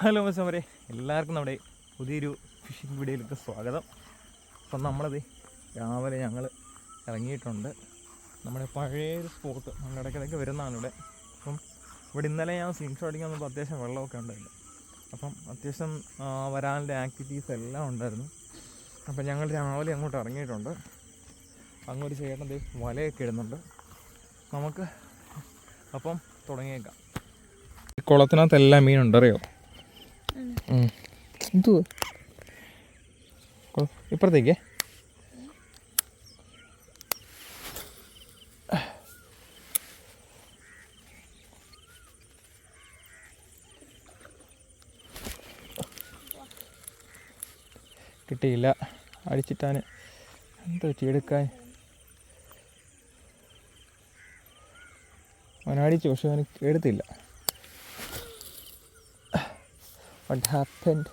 Hello മിസ്സവരെ, എല്ലാവർക്കും നമ്മുടെ പുതിയൊരു ഫിഷിംഗ് വീഡിയോയിലേക്ക് സ്വാഗതം. അപ്പം നമ്മളത് രാവിലെ ഞങ്ങൾ ഇറങ്ങിയിട്ടുണ്ട്. നമ്മുടെ പഴയൊരു സ്പോട്ട് നമ്മൾ ഇടയ്ക്കിടയ്ക്ക് വരുന്നതാണ് ഇവിടെ. അപ്പം ഇവിടെ ഇന്നലെ ഞാൻ സ്ക്രീൻഷോട്ട് അടിക്കാൻ വന്നപ്പോൾ അത്യാവശ്യം വെള്ളമൊക്കെ ഉണ്ടായിരുന്നു. അപ്പം അത്യാവശ്യം വരാനുള്ള ആക്ടിവിറ്റീസ് എല്ലാം ഉണ്ടായിരുന്നു. അപ്പം ഞങ്ങൾ രാവിലെ അങ്ങോട്ട് ഇറങ്ങിയിട്ടുണ്ട്. അങ്ങോട്ട് ചേട്ടൻ വലയൊക്കെ ഇടുന്നുണ്ട്. നമുക്ക് അപ്പം തുടങ്ങിയേക്കാം. ഈ കുളത്തിനകത്ത് എല്ലാം മീനുണ്ട്, അറിയോ? എന്തുവാ ഇപ്പുറത്തേക്ക് കിട്ടിയില്ല. അടിച്ചിട്ടാൻ എന്തോ ചെയ്തെടുക്കാൻ അവനടിച്ചു, പക്ഷെ അവന് എടുത്തില്ല. What happened?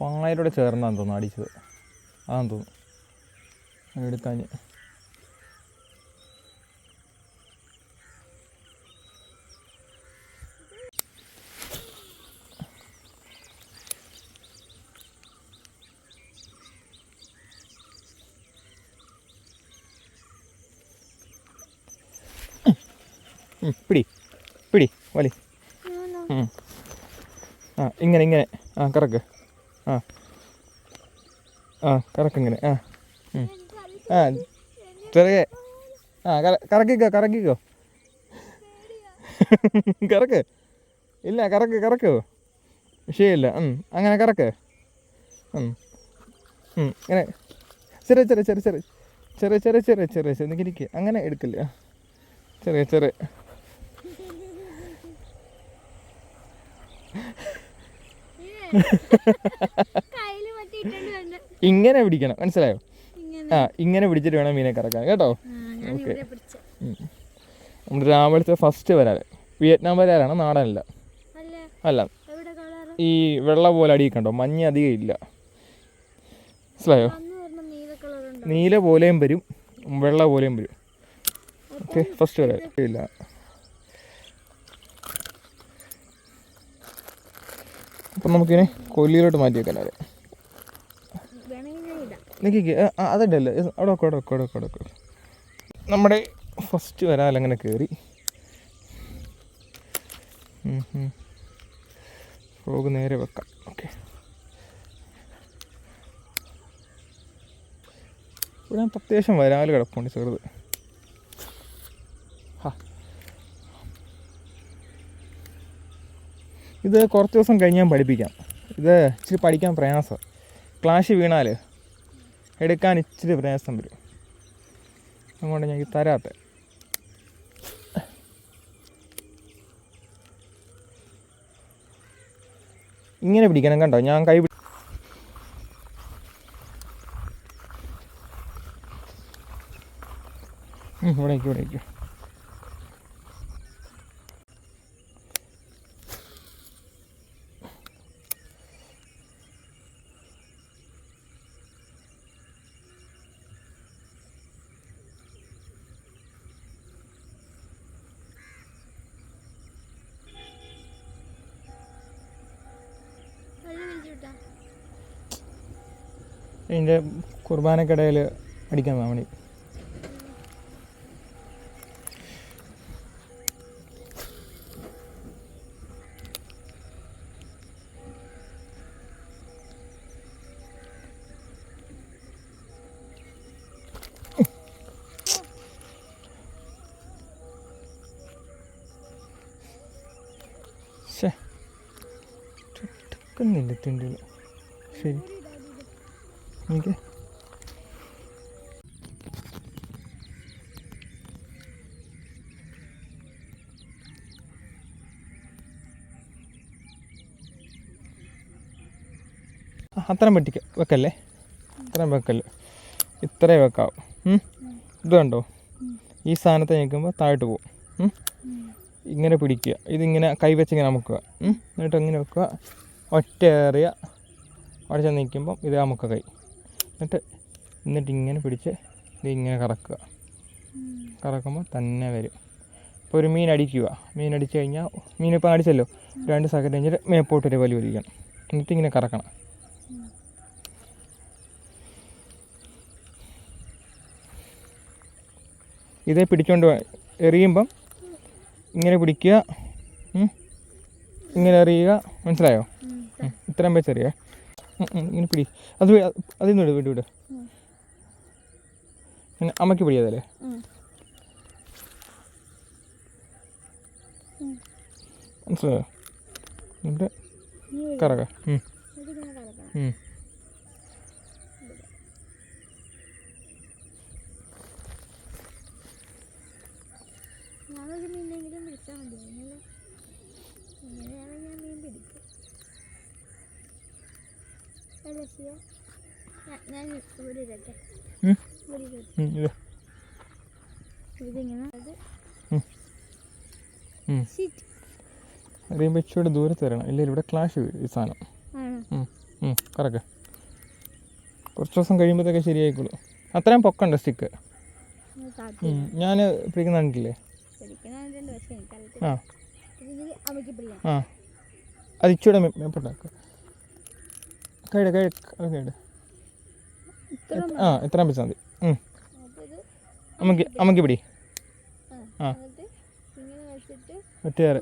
പായലോടെ ചേർന്നാന്ന് തോന്നുന്നു അടിച്ചത്. അതാന്ന് തോന്നുന്നു എടുക്കാൻ. പിടി പിടി വലി. ഇങ്ങനെ ഇങ്ങനെ കറക്ക്. കറക്കിങ്ങനെ. ചെറിയ കറക്കിക്കോ കറക്ക്. ഇല്ല, കറക്കോ വിഷയമില്ല. അങ്ങനെ കറക്ക്. ഇങ്ങനെ ചെറിയ ചെറിയ ചെറിയ ചെറിയ ചെറിയ ചെറിയ ചെറിയ ചെറിയ ചെറിയ ഇരിക്കുക. അങ്ങനെ എടുക്കില്ല. ചെറിയ ചെറിയ ഇങ്ങനെ പിടിക്കണം, മനസ്സിലായോ? ഇങ്ങനെ പിടിച്ചിട്ട് വേണം മീനെ കറക്കാൻ, കേട്ടോ? ഓക്കെ. നമ്മുടെ രാവിലത്തെ ഫസ്റ്റ് വരാല് വിയറ്റ്നാം വരാലാണ്, നാടനല്ല. അല്ല, ഈ വെള്ള പോലെ അടിയിൽ കണ്ടോ, മഞ്ഞ അധികം ഇല്ല, മനസ്സിലായോ? നീല പോലെയും വരും, വെള്ള പോലെയും വരും. ഓക്കെ, ഫസ്റ്റ് വരാൽ ഇല്ല. അപ്പം നമുക്കിനെ കൊല്ലിയിലോട്ട് മാറ്റി വെക്കാൻ. അതെ, നിൽക്കിക്ക്. അതല്ലേ അവിടെ വെക്കും. നമ്മുടെ ഫസ്റ്റ് വരാലങ്ങനെ കയറി. ഫ്രോഗ് നേരെ വെക്കാം. ഓക്കെ, ഇവിടെ അത്യാവശ്യം വരാൽ കിടപ്പുണ്ട്, ചെറുത്. ഇത് കുറച്ച് ദിവസം കഴിഞ്ഞ് ഞാൻ പഠിപ്പിക്കാം. ഇത് ഇച്ചിരി പഠിക്കാൻ പ്രയാസം. ക്ലാഷ് വീണാൽ എടുക്കാൻ ഇച്ചിരി പ്രയാസം വരും. അതുകൊണ്ട് ഞാൻ തരാത്ത. ഇങ്ങനെ പിടിക്കണം, കണ്ടോ? ഞാൻ കൈ ഇവിടേക്ക്. ഇതിൻ്റെ കുർബാനക്കിടയിൽ അടിക്കാൻ വേണ്ടി. ചുട്ടുക്കുന്നില്ല തിണ്ടിൽ. ശരി, ഓക്കെ. അത്രയും വെക്കല്ലേ, അത്രയും വെക്കല്ലേ, ഇത്രേ വെക്കാവും. ഇത് കണ്ടോ, ഈ സാധനത്തെ ഞെക്കുമ്പോൾ താഴോട്ട് പോകും. ഇങ്ങനെ പിടിക്കുക, ഇതിങ്ങനെ കൈവച്ചിങ്ങനെ അമുക്കുക. എന്നിട്ട് ഇങ്ങനെ വെക്കുക, ഒറ്റ ഏറിയ അവിടെ ചെന്ന് നിൽക്കുമ്പം ഇത് അമുക്കുക കൈ. എന്നിട്ട് എന്നിട്ട് ഇങ്ങനെ പിടിച്ച് ഇതിങ്ങനെ കറക്കുക. കറക്കുമ്പോൾ തന്നെ വരും. ഇപ്പോൾ ഒരു മീൻ അടിക്കുക, മീൻ അടിച്ചു കഴിഞ്ഞാൽ മീനിപ്പോൾ അടിച്ചല്ലോ, 2 സെക്കൻഡ് കഴിഞ്ഞിട്ട് മേപ്പോട്ടൊരു വലി വലിക്കണം. എന്നിട്ട് ഇങ്ങനെ കറക്കണം. ഇതേ പിടിച്ചുകൊണ്ട് എറിയുമ്പം ഇങ്ങനെ പിടിക്കുക, ഇങ്ങനെ എറിയുക. മനസ്സിലായോ? ഇത്രയും വെച്ച് എറിയുക. ഇങ്ങനെ പിടി. അതിൽ നിന്ന് വിട് വിട്. പിന്നെ അമ്മയ്ക്ക് പിടിയാതല്ലേ. മനസ്സിലായോ? എന്നിട്ട് കറക്ക. അറിയുമ്പോൾ ഇച്ചിരി ദൂരത്ത് വരണം, ഇല്ലെങ്കിൽ ഇവിടെ ക്ലാഷ് വരും ഈ സാധനം. കറക്റ്റ്. കുറച്ച് ദിവസം കഴിയുമ്പോഴത്തേക്ക് ശരിയായിക്കോളൂ. അത്രയും പൊക്കണ്ട സ്റ്റിക്ക്. ഞാൻ പിടിക്കുന്ന കണ്ടില്ലേ? ആ ആ അത് ഇച്ചിരി മേപ്പോട്ടാക്കുക. കഴിയുടെ കഴിയുടെ ഇത്രയും വെച്ചാൽ മതി. അമ്മക്ക് പിടി. ആ ഒറ്റയേറെ.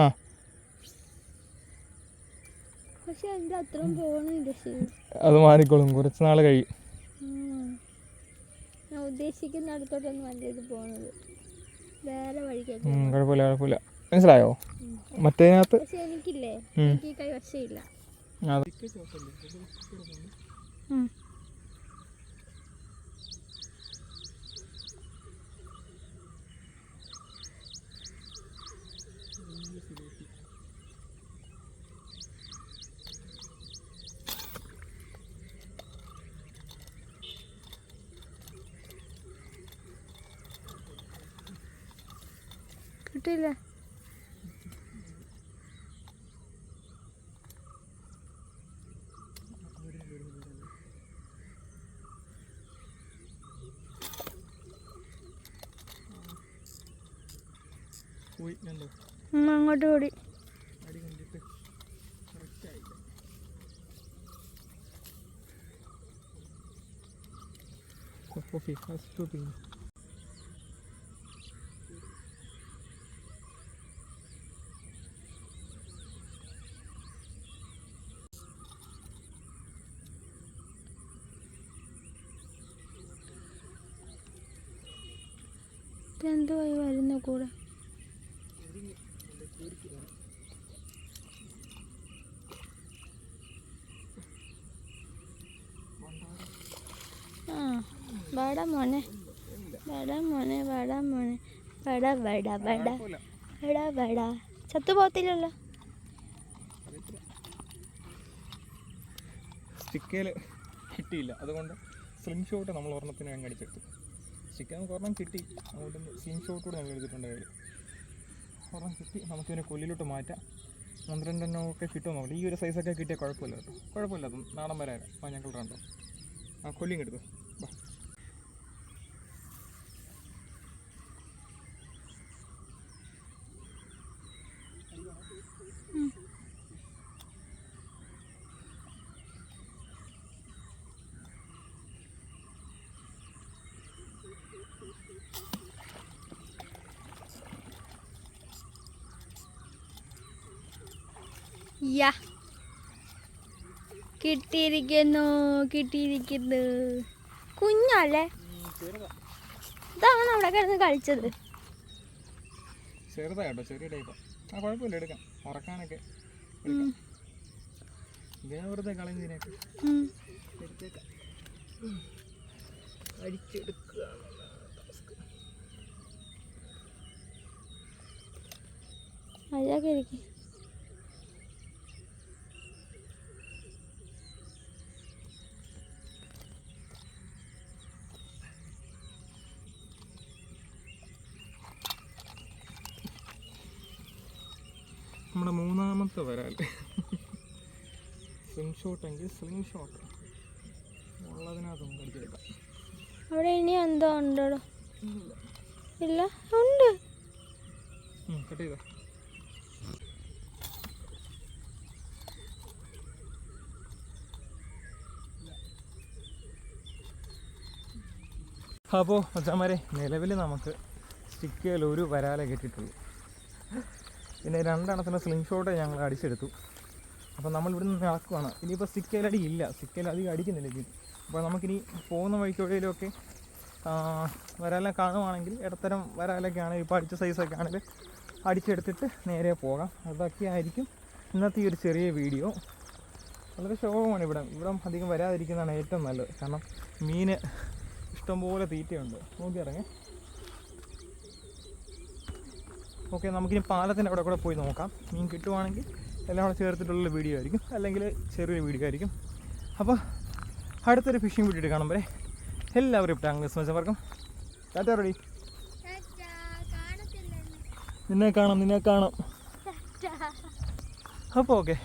ആ അത് മാറിക്കോളും, കുറച്ച് നാൾ കഴിയും. കുഴപ്പമില്ല കുഴപ്പമില്ല. മനസ്സിലായോ? മറ്റേതിനകത്ത് കിട്ടിയില്ല. അങ്ങോട്ട് ഓടി. എന്തുവായി വരുന്ന കൂടെ? വാടാ മോനെ, വാടാ മോനെ, വാടാ മോനെ, വാടാ വാടാ വാടാ വാടാ വാടാ. ചത്തു പോകത്തില്ലല്ലോ. സ്റ്റിക്കേൽ കിട്ടിയില്ല, അതുകൊണ്ട് സ്ലിം ഷോട്ട് നമ്മൾ ഒരെണ്ണത്തിന് അങ്ങ് അടിച്ചെടുത്തു. സ്റ്റിക്ക് നമുക്ക് ഒരെണ്ണം കിട്ടി, അതുകൊണ്ട് സ്ലിം ഷോട്ട് കൂടെ നമ്മൾ എടുത്തിട്ടുണ്ട്. കയ്യിൽ ഒരെണ്ണം കിട്ടി. നമുക്കിതിനെ കൊല്ലിലോട്ട് മാറ്റാം. 12 എണ്ണമൊക്കെ കിട്ടുമോ നോക്കാം. ഈ ഒരു സൈസൊക്കെ കിട്ടിയാൽ കുഴപ്പമില്ല കേട്ടോ, കുഴപ്പമില്ല. അത് നാടൻ വരാൻ മഞ്ഞൾ കളറുണ്ടോ. ആ കൊല്ലിങ് എടുത്തു. യാ, കിട്ടിയിരിക്കുന്നു കിട്ടിയിരിക്കുന്നു. കുഞ്ഞല്ലേ? ഇതാണ് അവിടെ കിടന്ന് കളിച്ചത്. ചെറുതാ കേട്ടോ, ചെറിയ ടൈപ്പാ. ആ കുഴപ്പമില്ല, എടുക്കാം. ഉറക്കാനൊക്കെ വെറുതെ കളഞ്ഞതിനൊക്കെ എടുത്തേക്കാം. അടിച്ചെടുക്കുക. അതൊക്കെ ഇരിക്കും. നമ്മുടെ മൂന്നാമത്തെ വരാല്ലേ. സ്ലിം ഷോട്ട് എങ്കിൽ സ്ലിം ഷോട്ട് ഉള്ളതിനകത്ത് നമുക്ക് അടിച്ചെടുക്കാം. അവിടെ ഇനി എന്തോ ഉണ്ടോ? ഇല്ല, ഉണ്ട്. കട്ട് ചെയ്തോ. അപ്പോൾ മച്ചാന്മാരെ, നിലവിൽ നമുക്ക് സ്റ്റിക്കയിൽ ഒരു വരാലെ കെട്ടിയിട്ടുള്ളൂ. പിന്നെ 2 എണ്ണത്തിൻ്റെ സ്ലിംഗ് ഷോട്ട് ഞങ്ങൾ അടിച്ചെടുത്തു. അപ്പോൾ നമ്മൾ ഇവിടെ നിന്ന് നടക്കുവാണ്. ഇനിയിപ്പോൾ സ്റ്റിക്കയിലടി ഇല്ല, സ്റ്റിക്കയിൽ അധികം അടിക്കുന്നില്ല ഇതിൽ. അപ്പോൾ നമുക്കിനി പോകുന്ന വഴിക്കുവഴിയിലൊക്കെ വരാല കാണുവാണെങ്കിൽ ഇടത്തരം വരാലൊക്കെ ആണെങ്കിൽ ഇപ്പോൾ അടിച്ച സൈസൊക്കെ ആണെങ്കിൽ അടിച്ചെടുത്തിട്ട് നേരെ പോകാം. അതൊക്കെ ആയിരിക്കും ഇന്നത്തെ ഈ ഒരു ചെറിയ വീഡിയോ. വളരെ ശോകമാണ് ഇവിടെ അധികം വരാതിരിക്കുന്നതാണ് ഏറ്റവും നല്ലത്. കാരണം മീൻ ഇഷ്ടംപോലെ തീറ്റയുണ്ട്. നോക്കി ഇറങ്ങി. ഓക്കെ, നമുക്കിനി പാലത്തിൻ്റെ അവിടെ കൂടെ പോയി നോക്കാം. മീൻ കിട്ടുവാണെങ്കിൽ എല്ലാം കൂടെ ചേർത്തിട്ടുള്ള വീഡിയോ ആയിരിക്കും, അല്ലെങ്കിൽ ചെറിയൊരു വീഡിയോ ആയിരിക്കും. അപ്പോൾ അടുത്തൊരു ഫിഷിംഗ് വീഡിയോ കാണുമ്പോൾ എല്ലാവരും ടാങ്ക്വർക്കും ടാറ്റ. റെഡി? നിന്നെ കാണാം. അപ്പോൾ ഓക്കെ.